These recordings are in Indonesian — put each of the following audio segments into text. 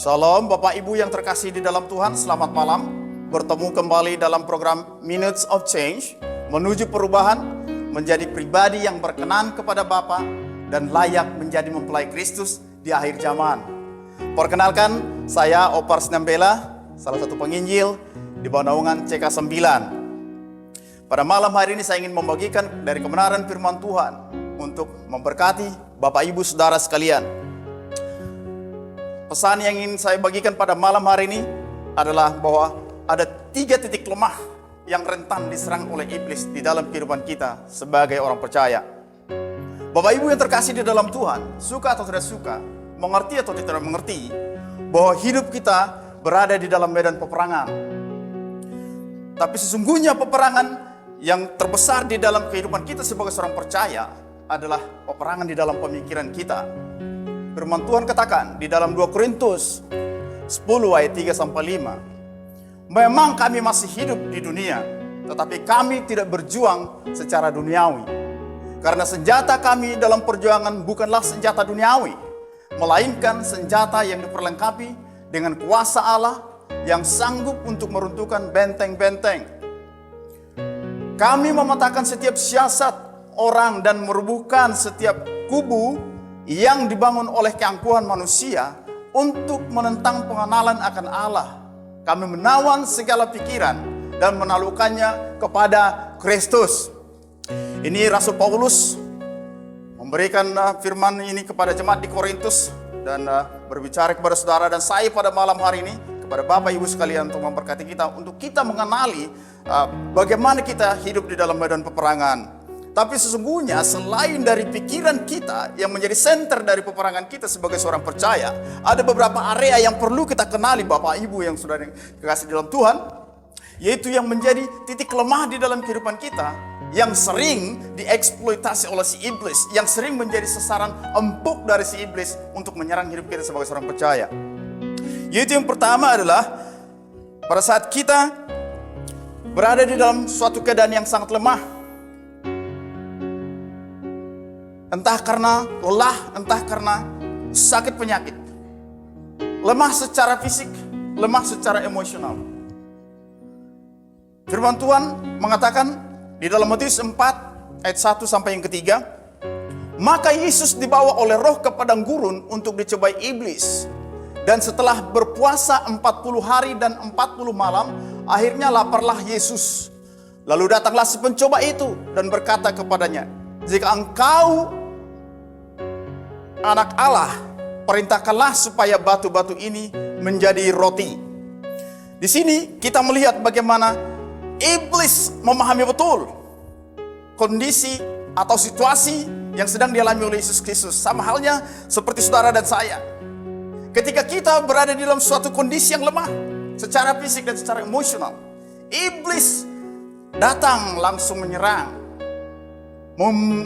Shalom Bapak Ibu yang terkasih di dalam Tuhan, selamat malam. Bertemu kembali dalam program Minutes of Change, menuju perubahan menjadi pribadi yang berkenan kepada Bapa dan layak menjadi mempelai Kristus di akhir zaman. Perkenalkan, saya Opar Sinambela, salah satu penginjil di bawah naungan CK9. Pada malam hari ini saya ingin membagikan dari kebenaran firman Tuhan untuk memberkati Bapak Ibu Saudara sekalian. Pesan yang ingin saya bagikan pada malam hari ini adalah bahwa ada 3 titik lemah yang rentan diserang oleh iblis di dalam kehidupan kita sebagai orang percaya. Bapak Ibu yang terkasih di dalam Tuhan, suka atau tidak suka, mengerti atau tidak mengerti, bahwa hidup kita berada di dalam medan peperangan. Tapi sesungguhnya peperangan yang terbesar di dalam kehidupan kita sebagai seorang percaya adalah peperangan di dalam pemikiran kita. Firman Tuhan katakan di dalam 2 Korintus 10 ayat 3-5. Memang kami masih hidup di dunia, tetapi kami tidak berjuang secara duniawi. Karena senjata kami dalam perjuangan bukanlah senjata duniawi, melainkan senjata yang diperlengkapi dengan kuasa Allah yang sanggup untuk meruntuhkan benteng-benteng. Kami mematahkan setiap siasat orang dan merubuhkan setiap kubu yang dibangun oleh keangkuhan manusia untuk menentang pengenalan akan Allah. Kami menawan segala pikiran dan menaklukkannya kepada Kristus. Ini Rasul Paulus memberikan firman ini kepada jemaat di Korintus dan berbicara kepada saudara dan saya pada malam hari ini kepada Bapak Ibu sekalian untuk memberkati kita, untuk kita mengenali bagaimana kita hidup di dalam medan peperangan. Tapi sesungguhnya selain dari pikiran kita yang menjadi center dari peperangan kita sebagai seorang percaya, ada beberapa area yang perlu kita kenali Bapak Ibu yang sudah dikasih dalam Tuhan, yaitu yang menjadi titik lemah di dalam kehidupan kita, yang sering dieksploitasi oleh si iblis, yang sering menjadi sasaran empuk dari si iblis untuk menyerang hidup kita sebagai seorang percaya. Yaitu yang pertama adalah pada saat kita berada di dalam suatu keadaan yang sangat lemah, entah karena lelah, entah karena sakit penyakit. Lemah secara fisik, lemah secara emosional. Firman Tuhan mengatakan di dalam Matius 4 ayat 1 sampai yang ketiga, maka Yesus dibawa oleh roh ke padang gurun untuk dicobai iblis. Dan setelah berpuasa 40 hari dan 40 malam, akhirnya laparlah Yesus. Lalu datanglah si pencoba itu dan berkata kepadanya, jika engkau Anak Allah, perintahkanlah supaya batu-batu ini menjadi roti. Di sini kita melihat bagaimana iblis memahami betul kondisi atau situasi yang sedang dialami oleh Yesus Kristus. Sama halnya seperti saudara dan saya. Ketika kita berada di dalam suatu kondisi yang lemah, secara fisik dan secara emosional, iblis datang langsung menyerang,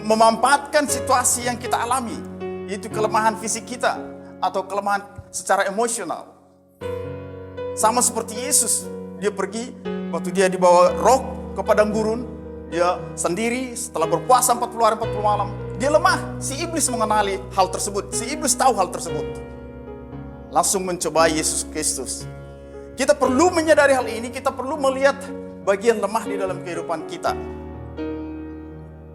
memanfaatkan situasi yang kita alami, yaitu kelemahan fisik kita atau kelemahan secara emosional. Sama seperti Yesus, dia pergi waktu dia dibawa roh ke padang gurun, dia sendiri setelah berpuasa 40 hari 40 malam, dia lemah. Si iblis mengenali hal tersebut, si iblis tahu hal tersebut. Langsung mencoba Yesus Kristus. Kita perlu menyadari hal ini, kita perlu melihat bagian lemah di dalam kehidupan kita.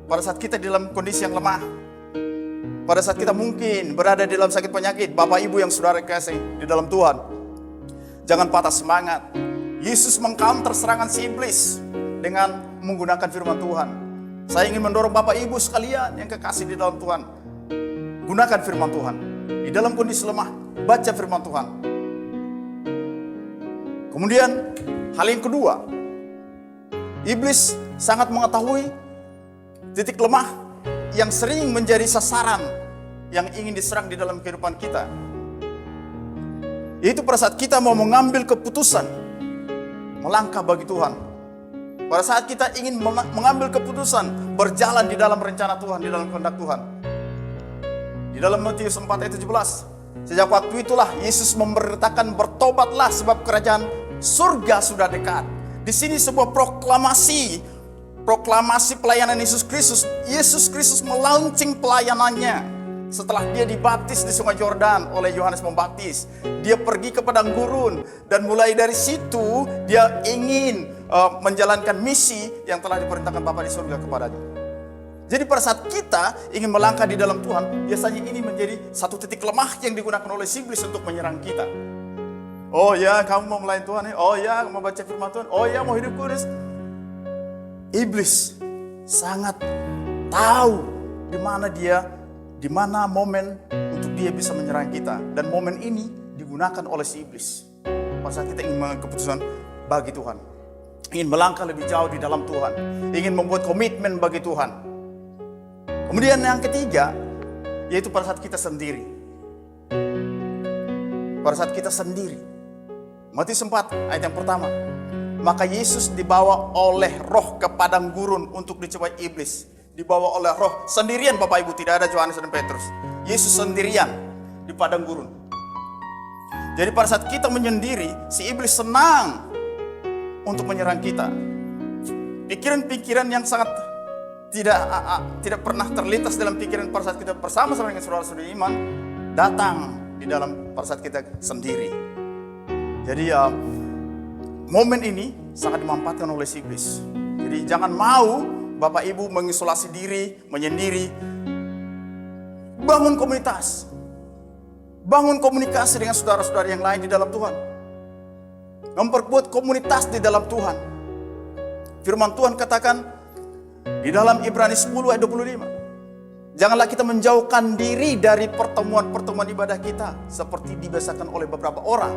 Pada saat kita di dalam kondisi yang lemah, pada saat kita mungkin berada di dalam sakit penyakit, Bapak Ibu yang saudara kasih di dalam Tuhan, jangan patah semangat. Yesus mengcounter serangan si iblis dengan menggunakan firman Tuhan. Saya ingin mendorong Bapak Ibu sekalian yang kekasih di dalam Tuhan, gunakan firman Tuhan. Di dalam kondisi lemah, baca firman Tuhan. Kemudian hal yang kedua, iblis sangat mengetahui titik lemah yang sering menjadi sasaran yang ingin diserang di dalam kehidupan kita. Yaitu pada saat kita mau mengambil keputusan melangkah bagi Tuhan. Pada saat kita ingin mengambil keputusan berjalan di dalam rencana Tuhan, di dalam kehendak Tuhan. Di dalam Matius 4 ayat 17, sejak waktu itulah Yesus memberitakan bertobatlah sebab kerajaan surga sudah dekat. Di sini sebuah proklamasi pelayanan Yesus Kristus. Yesus Kristus melaunching pelayanannya. setelah dia dibaptis di sungai Yordan oleh Yohanes Pembaptis, dia pergi ke padang gurun dan mulai dari situ dia ingin menjalankan misi yang telah diperintahkan Bapa di surga kepadanya. Jadi pada saat kita ingin melangkah di dalam Tuhan, biasanya ini menjadi satu titik lemah yang digunakan oleh iblis untuk menyerang kita. Oh ya, kamu mau melayani Tuhan ya? Oh ya, mau baca firman Tuhan? Oh ya, mau hidup kudus? Iblis sangat tahu di mana momen untuk dia bisa menyerang kita. Dan momen ini digunakan oleh si iblis. Pada saat kita ingin mengambil keputusan bagi Tuhan, ingin melangkah lebih jauh di dalam Tuhan, ingin membuat komitmen bagi Tuhan. Kemudian yang ketiga, yaitu pada saat kita sendiri. Pada saat kita sendiri. Matius 4 ayat yang pertama. Maka Yesus dibawa oleh roh ke padang gurun untuk dicobai iblis. Dibawa oleh roh sendirian, Bapak Ibu, tidak ada Yohanes dan Petrus. Yesus sendirian di padang gurun. Jadi pada saat kita menyendiri, si iblis senang untuk menyerang kita. Pikiran-pikiran yang sangat tidak pernah terlintas dalam pikiran pada saat kita bersama-sama dengan saudara-saudara iman datang di dalam pada saat kita sendiri. Jadi momen ini sangat dimanfaatkan oleh si iblis. Jadi jangan mau Bapak Ibu mengisolasi diri, menyendiri. Bangun komunitas. Bangun komunikasi dengan saudara-saudara yang lain di dalam Tuhan. Memperkuat komunitas di dalam Tuhan. Firman Tuhan katakan di dalam Ibrani 10 ayat 25. Janganlah kita menjauhkan diri dari pertemuan-pertemuan ibadah kita seperti dibiasakan oleh beberapa orang.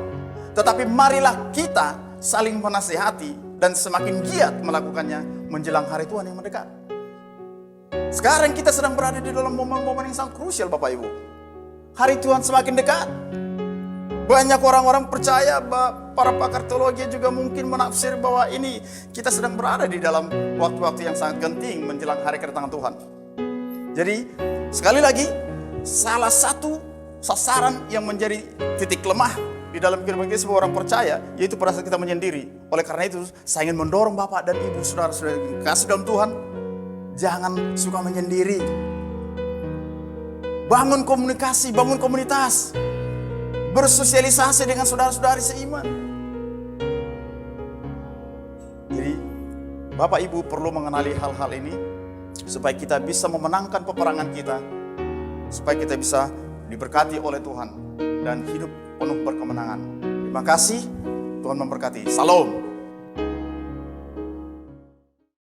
Tetapi marilah kita saling menasihati dan semakin giat melakukannya menjelang hari Tuhan yang mendekat. Sekarang kita sedang berada di dalam momen-momen yang sangat krusial, Bapak Ibu. Hari Tuhan semakin dekat. Banyak orang-orang percaya, para pakar teologi juga mungkin menafsir bahwa ini kita sedang berada di dalam waktu-waktu yang sangat genting menjelang hari kedatangan Tuhan. Jadi sekali lagi, salah satu sasaran yang menjadi titik lemah di dalam kehidupan kita sebagai orang percaya, yaitu pada saat kita menyendiri. Oleh karena itu, saya ingin mendorong Bapak dan Ibu, saudara-saudara yang kasih dalam Tuhan, jangan suka menyendiri. Bangun komunikasi, bangun komunitas. Bersosialisasi dengan saudara-saudari seiman. Jadi, Bapak Ibu perlu mengenali hal-hal ini, supaya kita bisa memenangkan peperangan kita, supaya kita bisa diberkati oleh Tuhan, dan hidup penuh berkemenangan. Terima kasih, Tuhan memberkati. Salam.